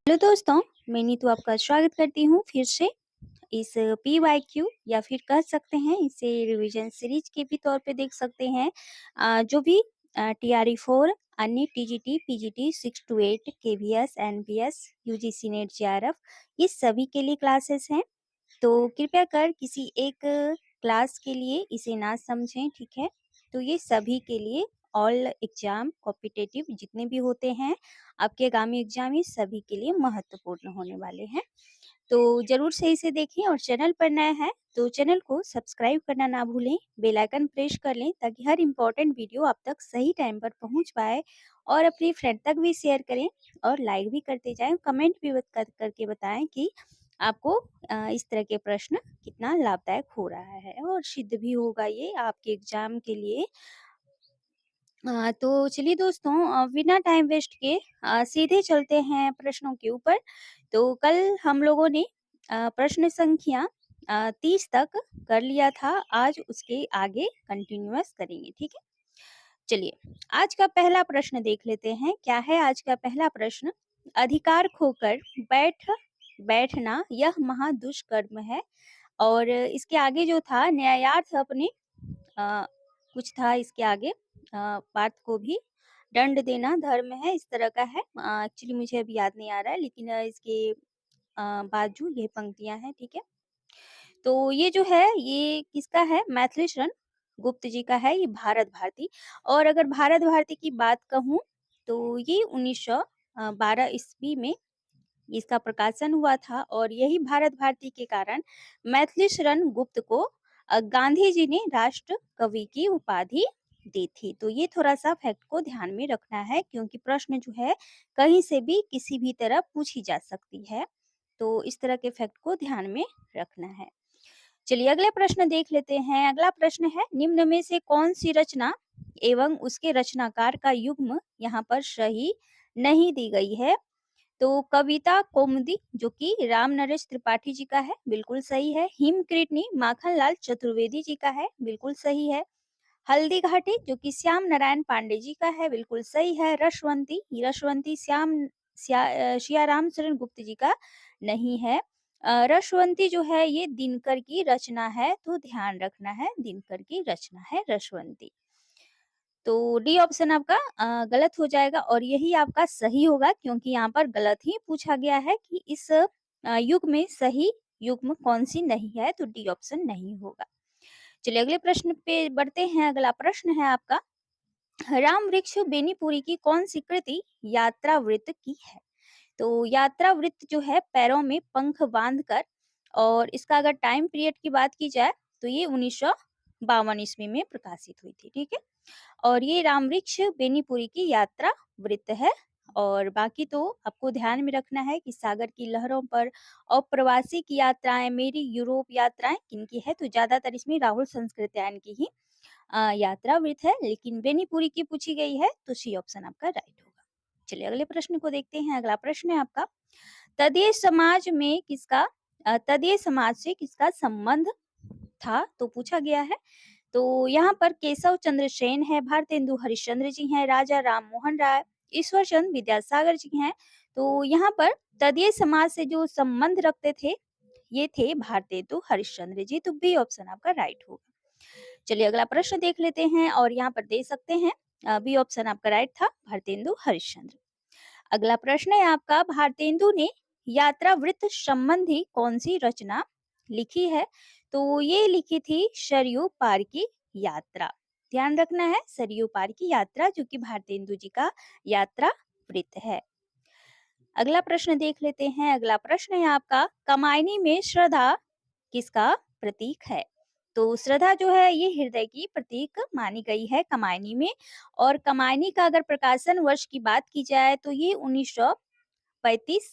Hello दोस्तों, मैं नीतू आपका स्वागत करती हूँ फिर से इस पीवाईक्यू या फिर कह सकते हैं इसे रिवीजन सीरीज के भी तौर पे देख सकते हैं। जो भी टीआरई 4 अन्य TGT, PGT 6 to 8 KVS, NPS, UGC NET, JRF ये सभी के लिए क्लासेस हैं। तो कृपया कर किसी एक क्लास के लिए इसे ना समझें, ठीक है? तो ये सभी के लिए ऑल एग्जाम कॉम्पिटिटिव जितने भी होते हैं आपके आगामी एग्जाम ये सभी के लिए महत्वपूर्ण होने वाले हैं। तो जरूर से इसे देखें और चैनल पर नया है तो चैनल को सब्सक्राइब करना ना भूलें, बेल आइकन प्रेस कर लें ताकि हर इम्पोर्टेंट वीडियो आप तक सही टाइम पर पहुंच पाए और अपनी फ्रेंड तक भी शेयर करें और लाइक भी करते जाएं, कमेंट भी करके बताएं कि आपको इस तरह के प्रश्न कितना लाभदायक हो रहा है और सिद्ध भी होगा ये आपके एग्जाम के लिए। तो चलिए दोस्तों, बिना टाइम वेस्ट के सीधे चलते हैं प्रश्नों के ऊपर। तो कल हम लोगों ने प्रश्न संख्या 30 तक कर लिया था, आज उसके आगे कंटिन्यूअस करेंगे, ठीक है? चलिए आज का पहला प्रश्न देख लेते हैं। क्या है आज का पहला प्रश्न? अधिकार खोकर बैठना यह महा दुष्कर्म है। और इसके आगे जो था न्यायार्थ अपने अ, कुछ था इसके आगे पार्थ को भी दंड देना धर्म है, इस तरह का है। एक्चुअली मुझे अभी याद नहीं आ रहा है लेकिन इसके बाजू ये पंक्तियां हैं, ठीक है? तो ये जो है ये किसका है? मैथिली शरण गुप्त जी का है, ये भारत भारती। और अगर भारत भारती की बात कहूँ तो ये 1912 ईस्वी में इसका प्रकाशन हुआ था और यही भारत भारती के कारण मैथिली शरण गुप्त को गांधी जी ने राष्ट्र कवि की उपाधि दी थी। तो ये थोड़ा सा फैक्ट को ध्यान में रखना है क्योंकि प्रश्न जो है कहीं से भी किसी भी तरह पूछी जा सकती है। तो इस तरह के फैक्ट को ध्यान में रखना है। चलिए अगला प्रश्न देख लेते हैं। अगला प्रश्न है निम्न में से कौन सी रचना एवं उसके रचनाकार का युग्म यहाँ पर सही नहीं दी गई है। तो कविता कौमुदी जो कि राम नरेश त्रिपाठी जी का है, बिल्कुल सही है। हिमकृतनी माखनलाल चतुर्वेदी जी का है, बिल्कुल सही है। हल्दी घाटी जो कि श्याम नारायण पांडे जी का है, बिल्कुल सही है। रसवंती रसवंती सियाराम शरण गुप्त जी का नहीं है। रसवंती जो है ये दिनकर की रचना है, तो ध्यान रखना है दिनकर की रचना है रसवंती। तो डी ऑप्शन आपका गलत हो जाएगा और यही आपका सही होगा क्योंकि यहाँ पर गलत ही पूछा गया है कि इस युग में सही युग्म कौन सी नहीं है, तो डी ऑप्शन नहीं होगा। चलिए अगले प्रश्न पे बढ़ते हैं। अगला प्रश्न है आपका, राम वृक्ष बेनीपुरी की कौन सी कृति यात्रा वृत्त की है। तो यात्रा वृत्त जो है पैरों में पंख बांधकर, और इसका अगर टाइम पीरियड की बात की जाए तो ये 1952 ईस्वी में प्रकाशित हुई थी, ठीक है? और ये रामवृक्ष बेनीपुरी की यात्रा वृत्त है। और बाकी तो आपको ध्यान में रखना है कि सागर की लहरों पर और प्रवासी की यात्राएं, मेरी यूरोप यात्राएं किनकी है, तो ज्यादातर इसमें राहुल संस्कृत्यायन की ही यात्रा वृत्त है, लेकिन बेनीपुरी की पूछी गई है तो सी ऑप्शन आपका राइट होगा। चलिए अगले प्रश्न को देखते हैं। अगला प्रश्न है आपका, तदीय समाज में किसका तदीय समाज से किसका संबंध था, तो पूछा गया है। तो यहाँ पर केशव चंद्र सेन है, भारतेंदु हरिश्चंद्र जी हैं, राजा राम मोहन राय, ईश्वर चंद्र विद्यासागर जी हैं। तो यहाँ पर तदीय समाज से जो संबंध रखते थे ये थे भारतेंदु हरिश्चंद्र जी, तो बी ऑप्शन आपका राइट होगा। चलिए अगला प्रश्न देख लेते हैं और यहाँ पर दे सकते हैं बी ऑप्शन आपका राइट था, भारतेंदु हरिश्चंद्र। अगला प्रश्न है आपका, भारतेंदु ने यात्रा वृत्त संबंधी कौन सी रचना लिखी है। तो ये लिखी थी सरयू पार की यात्रा। ध्यान रखना है सरयू पार की यात्रा जो कि भारतेंदु जी का यात्रा वृत्त है। अगला प्रश्न देख लेते हैं। अगला प्रश्न है आपका, कमायनी में श्रद्धा किसका प्रतीक है। तो श्रद्धा जो है ये हृदय की प्रतीक मानी गई है कमायनी में। और कमायनी का अगर प्रकाशन वर्ष की बात की जाए तो ये 1935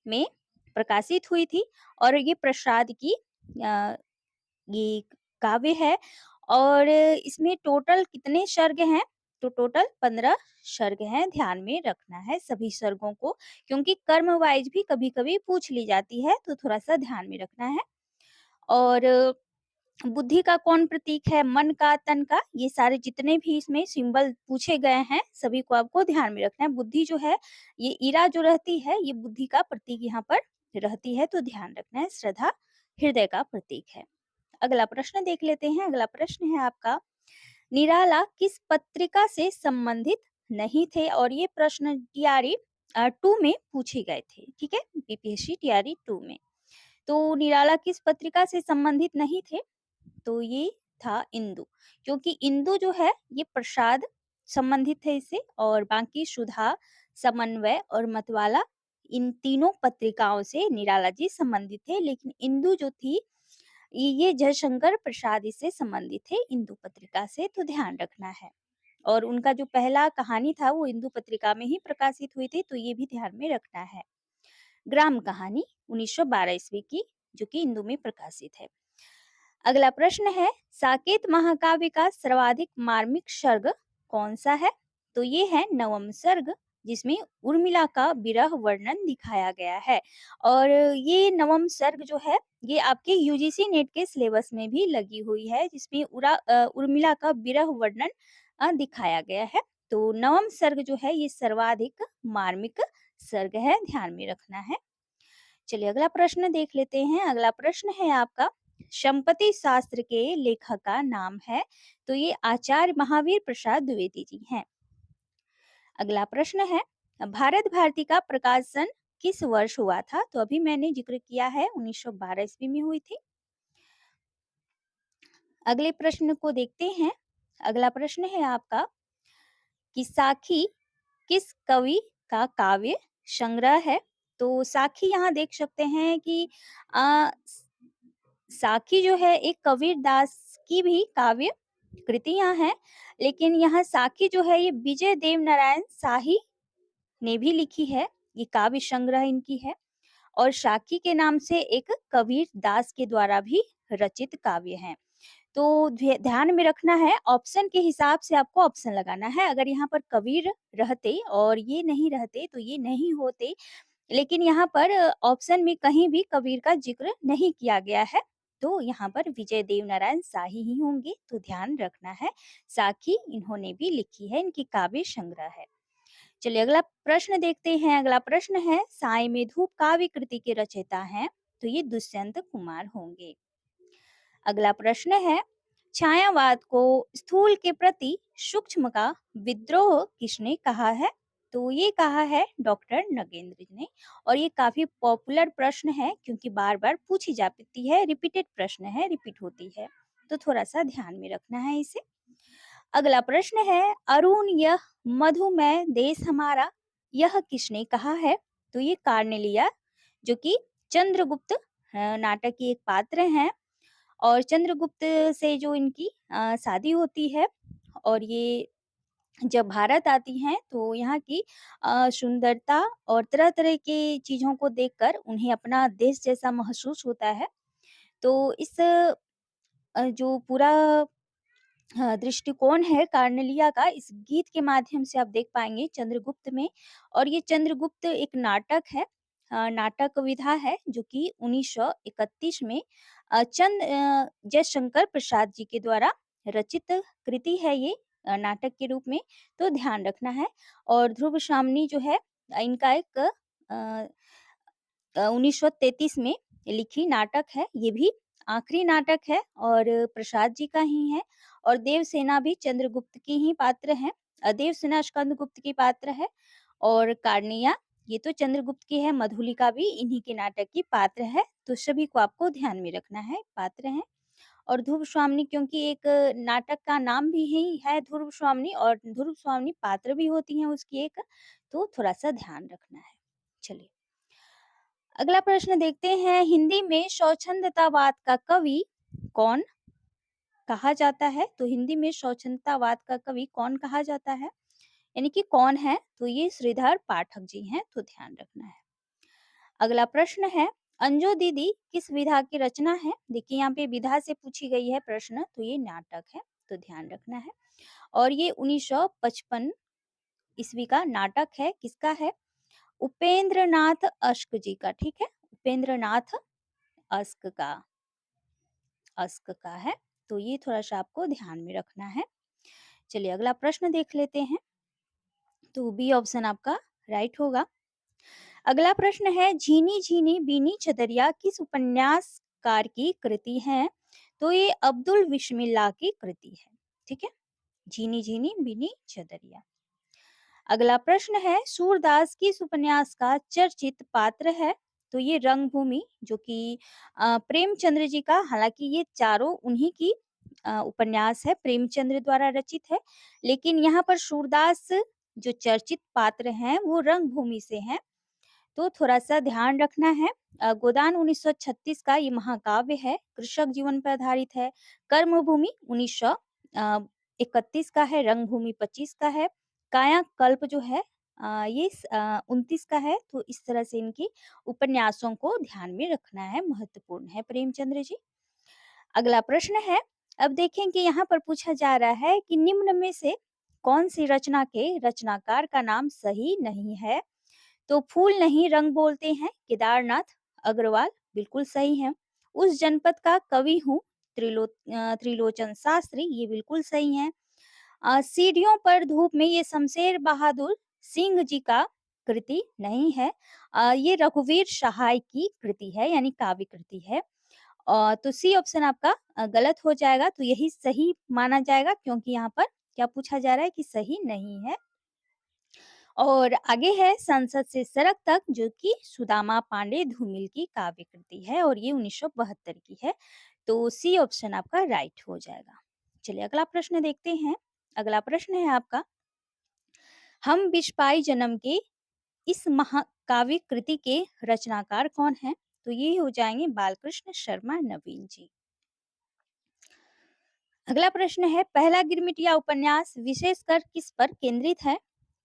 में प्रकाशित हुई थी। और ये प्रसाद की ये काव्य है। और इसमें टोटल कितने सर्ग हैं, तो टोटल 15 सर्ग हैं। ध्यान में रखना है सभी सर्गों को क्योंकि कर्म वाइज भी कभी कभी पूछ ली जाती है, तो थोड़ा सा ध्यान में रखना है। और बुद्धि का कौन प्रतीक है? मन का, तन का? ये सारे जितने भी इसमें सिंबल पूछे गए हैं, सभी को आपको ध्यान में रखना है। बुद्धि जो है, ये इरा जो रहती है, ये बुद्धि का प्रतीक यहाँ पर रहती है, तो ध्यान रखना है। श्रद्धा हृदय का प्रतीक है। अगला प्रश्न देख लेते हैं। अगला प्रश्न है आपका, निराला किस पत्रिका से संबंधित नहीं थे? और ये प्रश्न टीआरई 2 में पूछे गए थे, ठीक है? बीपीएससी टीआरई 2 में। तो निराला किस पत्रिका से संबंधित नहीं थे? तो ये था इंदु, क्योंकि इंदु जो है ये प्रसाद संबंधित है इससे, और बाकी सुधा, समन्वय और मतवाला, इन तीनों पत्रिकाओं से निराला जी संबंधित थे। लेकिन इंदु जो थी, ये जयशंकर प्रसाद इससे संबंधित थे, इंदु पत्रिका से, तो ध्यान रखना है। और उनका जो पहला कहानी था वो इंदु पत्रिका में ही प्रकाशित हुई थी, तो ये भी ध्यान में रखना है। ग्राम कहानी 1912 ईस्वी की, जो कि इंदु में प्रकाशित है। अगला प्रश्न है, साकेत महाकाव्य का सर्वाधिक मार्मिक सर्ग कौन सा है? तो ये है नवम सर्ग, जिसमें उर्मिला का विरह वर्णन दिखाया गया है। और ये नवम सर्ग जो है, ये आपके यूजीसी नेट के सिलेबस में भी लगी हुई है, जिसमें उर्मिला का विरह वर्णन दिखाया गया है। तो नवम सर्ग जो है, ये सर्वाधिक मार्मिक सर्ग है, ध्यान में रखना है। चलिए अगला प्रश्न देख लेते हैं। अगला प्रश्न है आपका, संपत्ति शास्त्र के लेखक का नाम है? तो ये आचार्य महावीर प्रसाद द्विवेदी जी हैं। अगला प्रश्न है, भारत भारती का प्रकाशन किस वर्ष हुआ था? तो अभी मैंने जिक्र किया है, 1912 ईस्वी में हुई थी। अगले प्रश्न को देखते हैं। अगला प्रश्न है आपका कि साखी किस कवि का काव्य संग्रह है? तो साखी यहाँ देख सकते हैं कि आ, साखी जो है एक कबीर दास की भी काव्य कृतियां हैं, लेकिन यहाँ साखी जो है ये विजय देव नारायण शाही ने भी लिखी है, ये काव्य संग्रह इनकी है। और साखी के नाम से एक कबीर दास के द्वारा भी रचित काव्य है। तो ध्यान में रखना है, ऑप्शन के हिसाब से आपको ऑप्शन लगाना है। अगर यहाँ पर कबीर रहते और ये नहीं रहते तो ये नहीं होते, लेकिन यहाँ पर ऑप्शन में कहीं भी कबीर का जिक्र नहीं किया गया है, तो यहाँ पर विजय देव नारायण शाही ही होंगे, तो ध्यान रखना है। साखी इन्होंने भी लिखी है, इनकी काव्य संग्रह है। चलिए अगला प्रश्न देखते हैं। अगला प्रश्न है, साय में धूप काव्य कृति के रचयिता हैं? तो ये दुष्यंत कुमार होंगे। अगला प्रश्न है, छायावाद को स्थूल के प्रति सूक्ष्म का विद्रोह किसने कहा है? तो ये कहा है डॉक्टर नगेंद्र ने। और ये काफी पॉपुलर प्रश्न है, क्योंकि बार बार पूछी जाती है, रिपीटेड प्रश्न है, रिपीट होती है, तो थोड़ा सा ध्यान में रखना है इसे। अगला प्रश्न है, अरुण यह मधुमय देश हमारा, यह किसने कहा है? तो ये कार्नेलिया, जो कि चंद्रगुप्त नाटक की एक पात्र हैं, और चंद्रगुप्त से जो इनकी शादी होती है, और ये जब भारत आती हैं तो यहाँ की सुंदरता और तरह-तरह के चीज़ों को देखकर उन्हें अपना देश जैसा महसूस होता है। तो इस जो पूरा दृष्टिकोण है कार्नेलिया का, इस गीत के माध्यम से आप देख पाएँगे चंद्रगुप्त में। और ये चंद्रगुप्त एक नाटक है, नाटक विधा है, जो कि 1931 में जयशंकर प्रसाद जी के द्वारा रचित कृति है ये, नाटक के रूप में, तो ध्यान रखना है। और ध्रुव सामनी जो है, इनका एक 1933 में लिखी नाटक है, ये भी आखिरी नाटक है और प्रसाद जी का ही है। और देवसेना भी चंद्रगुप्त की ही पात्र है, देवसेना स्कंदगुप्त की पात्र है। और कार्निया ये तो चंद्रगुप्त की है, मधुलिका भी इन्हीं के नाटक की पात्र है, तो सभी को आपको ध्यान में रखना है, पात्र हैं। और ध्रुव स्वामिनी, क्योंकि एक नाटक का नाम भी ही है ध्रुव स्वामिनी, और ध्रुव स्वामिनी पात्र भी होती हैं उसकी एक, तो थोड़ा सा ध्यान रखना है। चलिए अगला प्रश्न देखते हैं। हिंदी में स्वच्छंदतावाद का कवि कौन कहा जाता है? तो हिंदी में स्वच्छंदतावाद का कवि कौन कहा जाता है, यानी कि कौन है? तो ये श्रीधर पाठक जी हैं, तो ध्यान रखना है। अगला प्रश्न है, अंजो दीदी किस विधा की रचना है? देखिए यहाँ पे विधा से पूछी गई है प्रश्न, तो ये नाटक है, तो ध्यान रखना है। और ये 1955 ईस्वी का नाटक है, किसका है? उपेंद्र नाथ अश्क जी का, ठीक है, उपेंद्र नाथ अश्क का, अस्क का है। तो ये थोड़ा-सा आपको ध्यान में रखना है। चलिए अगला प्रश्न देख लेते हैं। तो बी ऑप्शन आपका राइट होगा। अगला प्रश्न है झीनी झीनी बीनी चदरिया किस उपन्यासकार की कृति है? तो ये अब्दुल बिस्मिल्लाह की कृति है। ठीक है, झीनी झीनी बीनी चदरिया। अगला प्रश्न है सूरदास किस उपन्यास का चर्चित पात्र है? तो ये रंगभूमि जो कि प्रेमचंद्र जी का, हालांकि ये चारों उन्हीं की उपन्यास है, प्रेमचंद्र द्वारा रचित है, लेकिन यहाँ पर सूरदास जो चर्चित पात्र हैं वो रंगभूमि से हैं। तो थोड़ा-सा ध्यान रखना है। गोदान 1936 का ये महाकाव्य है, कृषक जीवन पर आधारित है। कर्मभूमि 1931 का है, रंगभूमि 25 का है, कायाकल्प जो है ये 29 का है। तो इस तरह से इनकी उपन्यासों को ध्यान में रखना है, महत्वपूर्ण है प्रेमचंद्र जी। अगला प्रश्न है, अब देखें कि यहाँ पर पूछा जा रहा है कि निम्न में से कौन सी रचना के रचनाकार का नाम सही नहीं है? तो फूल नहीं रंग बोलते हैं, केदारनाथ अग्रवाल बिल्कुल सही है। उस जनपद का कवि हूँ, त्रिलोचन शास्त्री, ये बिल्कुल सही है। सीढ़ियों पर धूप में, ये शमशेर बहादुर सिंह जी का कृति नहीं है। ये रघुवीर सहाय की कृति है, यानी काव्य कृति है। तो सी ऑप्शन आपका गलत हो जाएगा। तो यही सही माना जाएगा, क्योंकि यहाँ पर क्या पूछा जा रहा है कि सही नहीं है। और आगे है संसद से सड़क तक, जो कि सुदामा पांडे धूमिल की काव्य कृति है और ये 1972 की है। तो सी ऑप्शन आपका राइट हो जाएगा। चलिए अगला प्रश्न देखते हैं। अगला प्रश्न है आपका, हम बिस्पाई जन्म के इस महाकाव्य कृति के रचनाकार कौन है? तो ये हो जाएंगे बालकृष्ण शर्मा नवीन जी। अगला प्रश्न है, पहला गिरमिटिया उपन्यास विशेषकर किस पर केंद्रित है?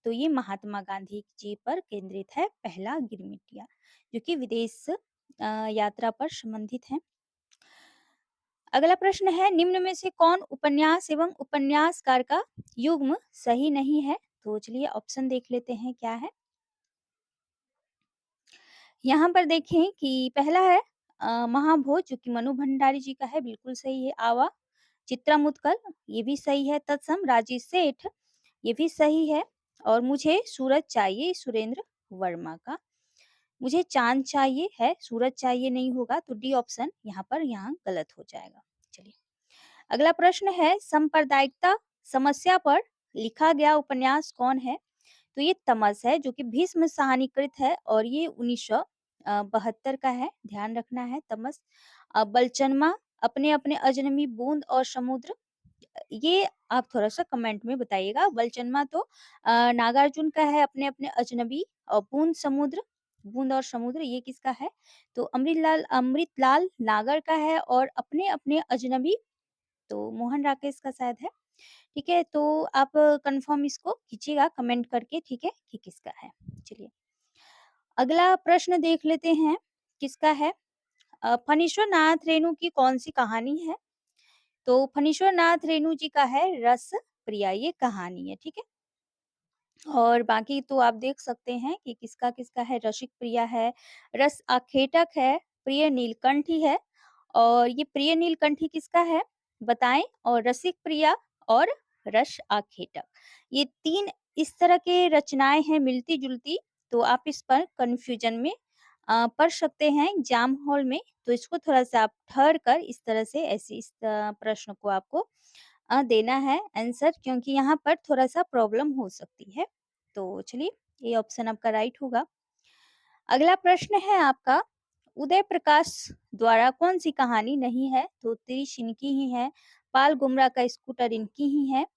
तो ये महात्मा गांधी जी पर केंद्रित है, पहला गिरमिटिया, जो कि विदेश यात्रा पर संबंधित है। अगला प्रश्न है, निम्न में से कौन उपन्यास एवं उपन्यासकार का युग्म सही नहीं है? तो चलिए ऑप्शन देख लेते हैं क्या है। यहाँ पर देखें कि पहला है महाभोज, जो कि मनु भंडारी जी का है, बिल्कुल सही है। आवा चित्रा मुत्कल, ये भी सही है। तत्सम राजेश सेठ, ये भी सही है। और मुझे सूरज चाहिए, सुरेंद्र वर्मा का। मुझे चांद चाहिए है, सूरज चाहिए नहीं होगा। तो डी ऑप्शन यहाँ गलत हो जाएगा। चलिए अगला प्रश्न है, सांप्रदायिकता समस्या पर लिखा गया उपन्यास कौन है? तो ये तमस है, जो कि भीष्म सहानीकृत है और ये 1972 का है, ध्यान रखना है तमस। बलचनमा, अपने अपने अजनबी बूंद और समुद्र, ये आप थोड़ा-सा कमेंट में बताइएगा। बलचनमा तो नागार्जुन का है, अपने अपने अजनबी, और बूंद और समुद्र ये किसका है? तो अमृतलाल नागर का है, और अपने अपने अजनबी तो मोहन राकेश का शायद है। ठीक है, तो आप कंफर्म इसको कीजिएगा कमेंट करके, ठीक है, कि किसका है। चलिए अगला प्रश्न देख लेते हैं, किसका है? फणीश्वर नाथ रेणु की कौन सी कहानी है? तो फणीश्वर नाथ रेणु जी का है रस प्रिया, ये कहानी है। ठीक है, और बाकी तो आप देख सकते हैं कि किसका किसका है। रसिक प्रिया है, रस आखेटक है, प्रिय नीलकंठी है। और ये प्रिय नीलकंठी किसका है बताएं? और रसिक प्रिया और रस आखेटक, ये तीन इस तरह के रचनाएं हैं मिलती जुलती। तो आप इस पर कंफ्यूजन में पढ़ सकते हैं एग्जाम हॉल में। तो इसको थोड़ा सा आप ठहर कर इस तरह से ऐसे इस प्रश्न को आपको देना है आंसर, क्योंकि यहाँ पर थोड़ा-सा प्रॉब्लम हो सकती है। तो चलिए ये ऑप्शन आपका राइट होगा। अगला प्रश्न है आपका, उदय प्रकाश द्वारा कौन सी कहानी नहीं है? तो तिरिश इनकी ही है, पाल गुमरा का स्कूटर इनकी ही है,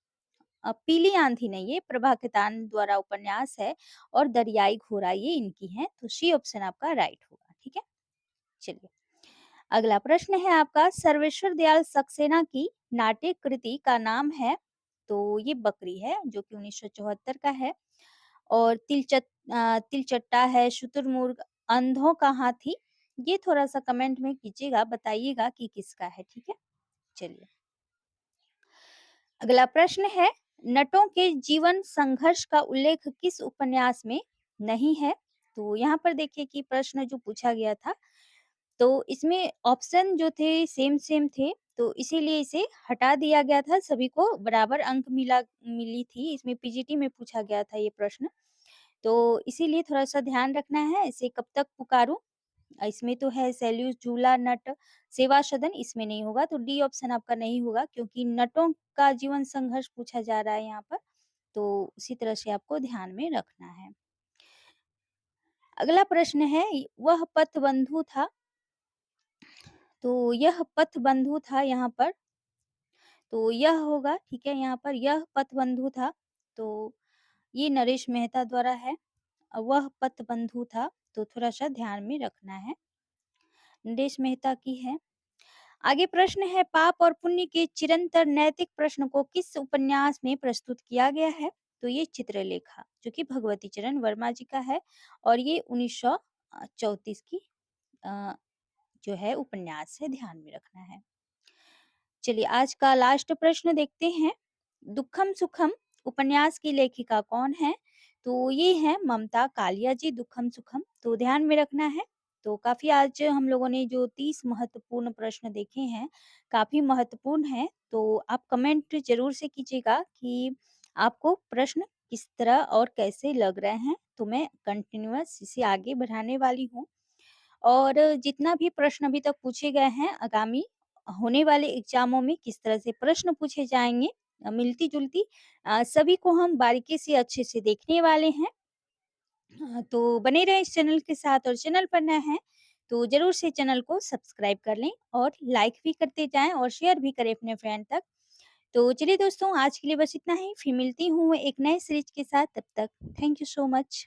पीली आंधी नहीं, ये प्रभा खेतान द्वारा उपन्यास है, और दरियाई घोड़ा ये इनकी है। तो सी ऑप्शन आपका राइट होगा। ठीक है, चलिए अगला प्रश्न है आपका, सर्वेश्वर दयाल सक्सेना की नाट्य कृति का नाम है? तो ये बकरी है, जो कि 1974 का है। और तिलचट्टा है, शुतुरमुर्ग, अंधों का हाथी, ये थोड़ा-सा कमेंट में कीजिएगा, बताइएगा कि किसका है। ठीक है, चलिए अगला प्रश्न है, नटों के जीवन संघर्ष का उल्लेख किस उपन्यास में नहीं है? तो यहाँ पर देखिए कि प्रश्न जो पूछा गया था, तो इसमें ऑप्शन जो थे सेम सेम थे। तो इसीलिए इसे हटा दिया गया था, सभी को बराबर अंक मिली थी। इसमें पीजीटी में पूछा गया था ये प्रश्न। तो इसीलिए थोड़ा-सा ध्यान रखना है, इसे कब तक पुकारूँ? इसमें तो है सैल्यूस, झूला, नट, सेवा सदन, इसमें नहीं होगा, तो डी ऑप्शन आपका नहीं होगा क्योंकि नटों का जीवन संघर्ष पूछा जा रहा है यहाँ पर, तो उसी तरह से आपको ध्यान में रखना है। अगला प्रश्न है, वह पथबंधु था, तो यह पथबंधु था यहाँ पर, तो यह होगा, ठीक है? यहाँ पर यह पथबंधु था, तो ये नरेश मेहता द्वारा है। वह पथबंधु था, तो थोड़ा-सा ध्यान में रखना है। नरेश मेहता की है। आगे प्रश्न है, पाप और पुण्य के चिरंतर नैतिक प्रश्न को किस उपन्यास में प्रस्तुत किया गया है? तो ये चित्रलेखा, जो कि भगवती चरण वर्मा जी का है और ये 1934 की अ, जो है उपन्यास है, ध्यान में रखना है। चलिए आज का लास्ट प्रश्न देखते हैं। दुखम सुखम उपन्यास की लेखिका कौन है? तो ये है ममता कालिया जी, दुखम सुखम, तो ध्यान में रखना है। तो काफ़ी आज हम लोगों ने जो 30 महत्वपूर्ण प्रश्न देखे हैं, काफ़ी महत्वपूर्ण हैं। तो आप कमेंट ज़रूर से कीजिएगा कि आपको प्रश्न किस तरह और कैसे लग रहे हैं, तो मैं कंटिन्यूअस इसे आगे बढ़ाने वाली हूँ। और जितना भी प्रश्न अभी तक पूछे गए हैं, आगामी होने वाले एग्ज़ामों में किस तरह से प्रश्न पूछे जाएँगे मिलती-जुलती सभी को हम बारीकी से अच्छे से देखने वाले हैं। तो बने रहें इस चैनल के साथ और चैनल पर नए हैं, तो ज़रूर से चैनल को सब्सक्राइब कर लें और लाइक भी करते जाएँ और शेयर भी करें अपने फ्रेंड तक। तो चलिए दोस्तों, आज के लिए बस इतना ही, फिर मिलती हूँ एक नए सीरीज़ के साथ, तब तक थैंक यू सो मच।